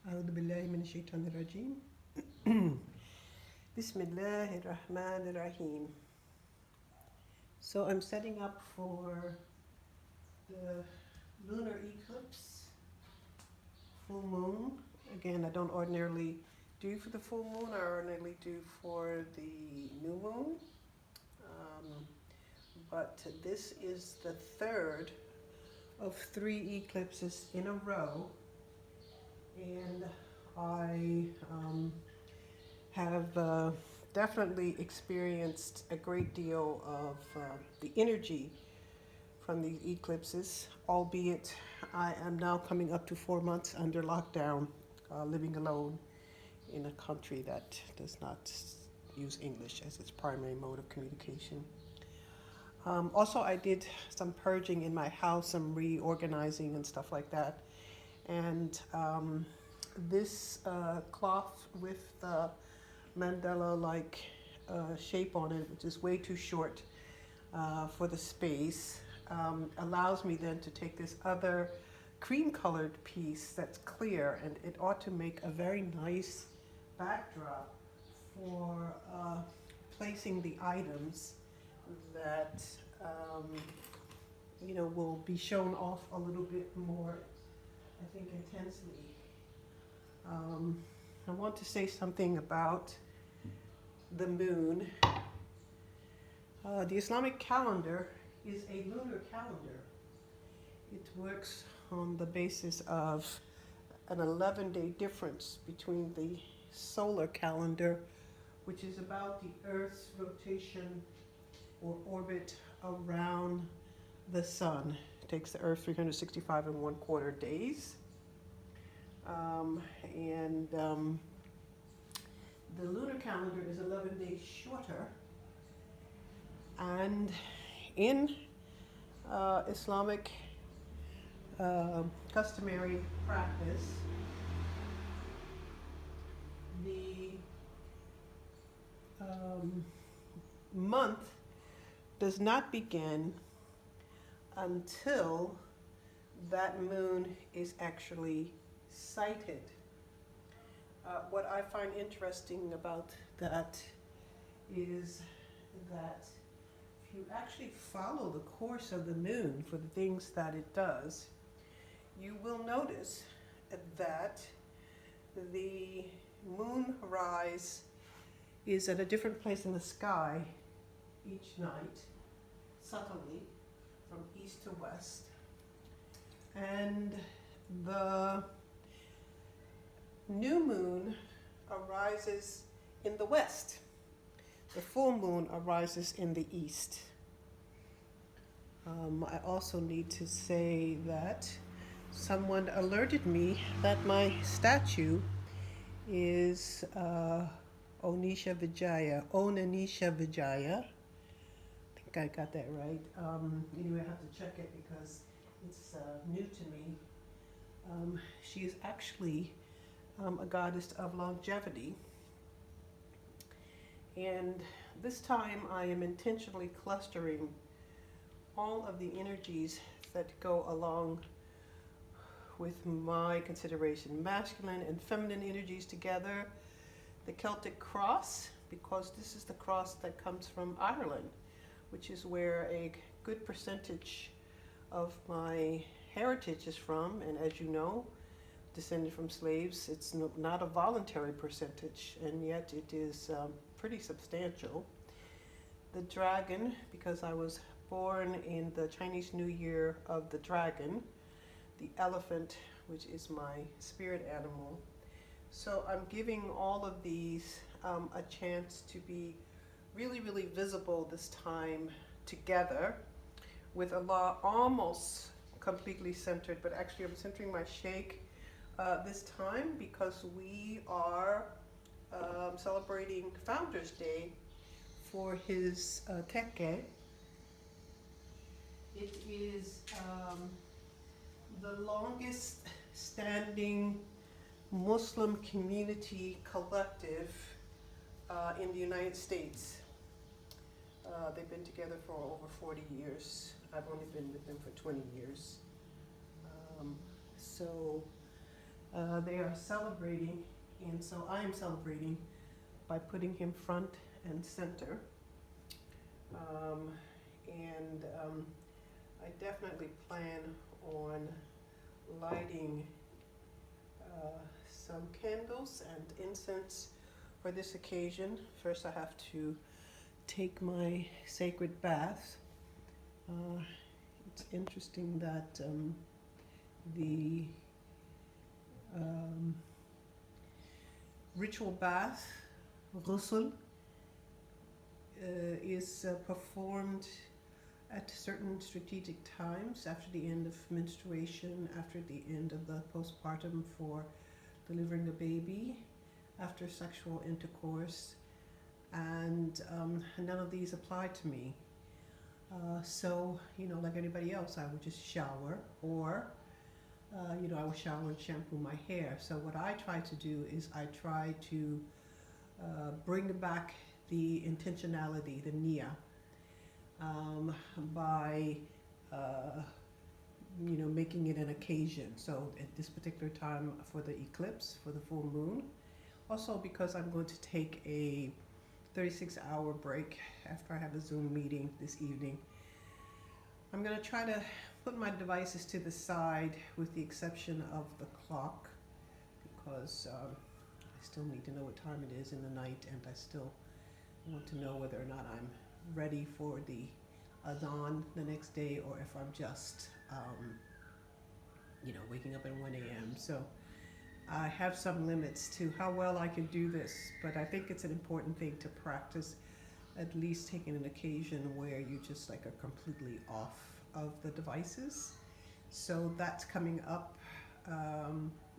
أعوذ بالله من الشيطان الرجيم. بسم الله الرحمن الرحيم. So I'm setting up for the lunar eclipse, full moon. Again, I don't ordinarily do for the full moon. I ordinarily do for the new moon. But this is the third of 3 eclipses in a row. And I have definitely experienced a great deal of the energy from these eclipses, albeit I am now coming up to 4 months under lockdown, living alone in a country that does not use English as its primary mode of communication. Also, I did some purging in my house, some reorganizing and stuff like that. And this cloth with the mandala-like shape on it, which is way too short for the space, allows me then to take this other cream-colored piece that's clear, and it ought to make a very nice backdrop for placing the items that will be shown off a little bit more, I think, intensely. I want to say something about the moon. The Islamic calendar is a lunar calendar. It works on the basis of an 11-day difference between the solar calendar, which is about the Earth's rotation or orbit around the sun. It takes the Earth 365 and 1/4 days. The lunar calendar is 11 days shorter. And in Islamic customary practice, the month does not begin until that moon is actually sighted. What I find interesting about that is that if you actually follow the course of the moon for the things that it does, you will notice that the moon rise is at a different place in the sky each night, subtly, from east to west. And the new moon arises in the west. The full moon arises in the east. I also need to say that someone alerted me that my statue is Onisha Vijaya. I think I got that right. Anyway, I have to check it because it's new to me. She is actually a goddess of longevity. And this time I am intentionally clustering all of the energies that go along with my consideration, masculine and feminine energies together, the Celtic cross, because this is the cross that comes from Ireland, which is where a good percentage of my heritage is from, and as you know, descended from slaves. It's not a voluntary percentage, and yet it is pretty substantial. The dragon, because I was born in the Chinese New Year of the dragon. The elephant, which is my spirit animal. So I'm giving all of these a chance to be really, really visible this time together, with Allah almost completely centered, but actually I'm centering my sheikh this time because we are celebrating Founders Day for his tekke. It is the longest standing Muslim community collective in the United States. They've been together for over 40 years. I've only been with them for 20 years. They are celebrating, and so I am celebrating by putting him front and center. And I definitely plan on lighting some candles and incense for this occasion. First, I have to take my sacred bath. It's interesting that the ritual bath, ghusl, is performed at certain strategic times after the end of menstruation, after the end of the postpartum for delivering a baby, after sexual intercourse, and none of these apply to me. So, like anybody else, I would just shower, or, I would shower and shampoo my hair. So what I try to do is I try to bring back the intentionality, the niyyah, by making it an occasion. So at this particular time for the eclipse, for the full moon, also because I'm going to take a 36-hour break after I have a Zoom meeting this evening. I'm going to try to put my devices to the side with the exception of the clock, because I still need to know what time it is in the night, and I still want to know whether or not I'm ready for the adhan the next day, or if I'm just waking up at 1 a.m. So I have some limits to how well I can do this, but I think it's an important thing to practice, at least taking an occasion where you just are completely off of the devices. So that's coming up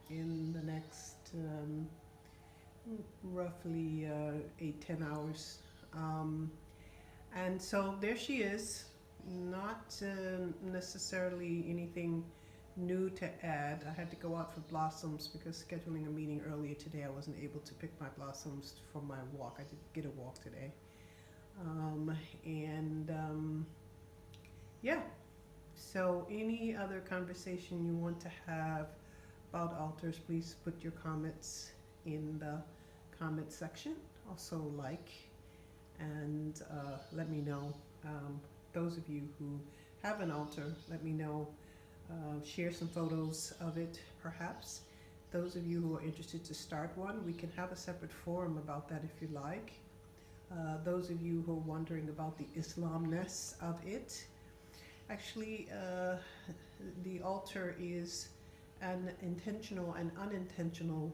in the next roughly 8-10 hours. And so there she is, not necessarily anything new to add. I had to go out for blossoms because scheduling a meeting earlier today, I wasn't able to pick my blossoms for my walk. I did get a walk today. Yeah, so any other conversation you want to have about altars, please put your comments in the comment section. Also and let me know. Those of you who have an altar, let me know. Share some photos of it, perhaps. Those of you who are interested to start one, we can have a separate forum about that if you like. Those of you who are wondering about the Islamness of it, actually, the altar is an intentional and unintentional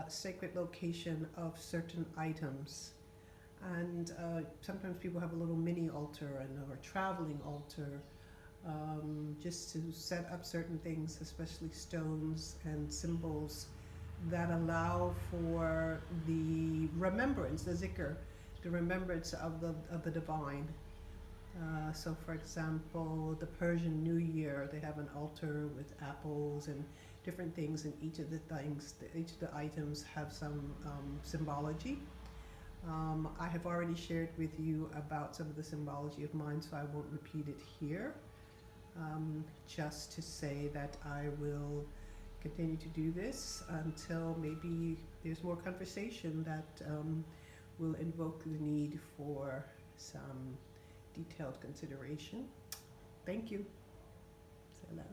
sacred location of certain items. And sometimes people have a little mini altar or a traveling altar, just to set up certain things, especially stones and symbols that allow for the remembrance, the zikr, the remembrance of the divine. So for example, the Persian New Year, they have an altar with apples and different things, and each of the items have some symbology. I have already shared with you about some of the symbology of mine, so I won't repeat it here. Just to say that I will continue to do this until maybe there's more conversation that will invoke the need for some detailed consideration. Thank you. Salam.